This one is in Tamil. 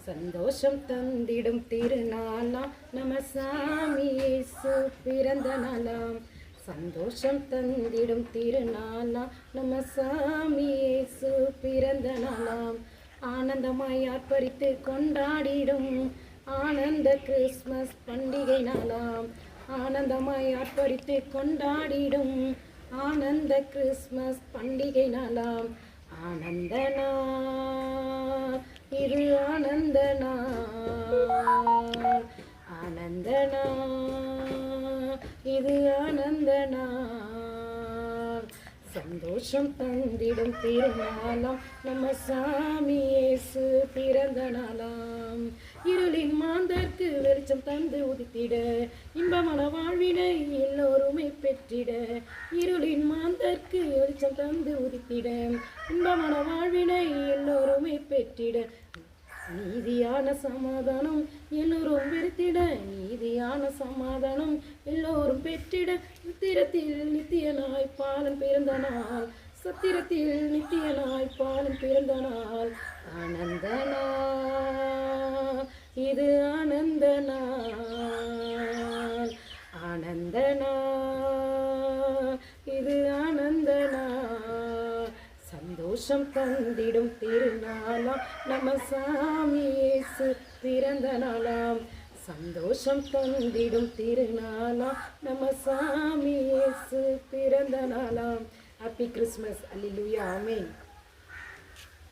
சந்தோஷம் தந்திடும் திருநாளாம் நம்ம சாமி இயேசு பிறந்த நாளாம். சந்தோஷம் தந்திடும் திருநாளாம் நம்ம சாமி இயேசு பிறந்த நாளாம். ஆனந்தமாய் ஆர்ப்பரித்து கொண்டாடிடும் ஆனந்த கிறிஸ்மஸ் பண்டிகை நாளாம். ஆனந்தமாய் ஆர்ப்பரித்து கொண்டாடிடும் ஆனந்த கிறிஸ்மஸ் பண்டிகை நாளாம். ஆனந்த நாள் இது ஆனந்த நாள். ஆனந்த நாள் இது ஆனந்த நாள். சந்தோஷம் தந்திடும் திருநாளாம் நம்ம சாமி இயேசு பிறந்த நாளாம். இருளின் மாந்தர்க்கு வெளிச்சம் தந்து உதித்திட இன்பமான வாழ்வினை எல்லோருமே பெற்றிட. இருளின் மாந்தர்க்கு வெளிச்சம் தந்து உதித்திட இன்பமான வாழ்வினை எல்லோருமே பெற்றிட. நீதியான சமாதானம் எல்லோரும் விருத்திட. நீதியான சமாதானம் எல்லோரும் பெற்றிட. சத்திரத்தில் நித்தியனாய் பாலன் பிறந்த நாள். சத்திரத்தில் நித்தியனாய் பாலன் பிறந்த நாள். ஆனந்த நாள் இது ஆனந்த நாள். ஆனந்த நாள் இது ஆனந்த நாள். சந்தோஷம் தந்திடும் திருநாளாம் நம்ம சாமி இயேசு பிறந்த நாளாம். சந்தோஷம் தந்திடும் திருநாளாம் நம்ம சாமி இயேசு பிறந்த நாளாம். Happy Christmas. அல்லேலூயா. ஆமென்.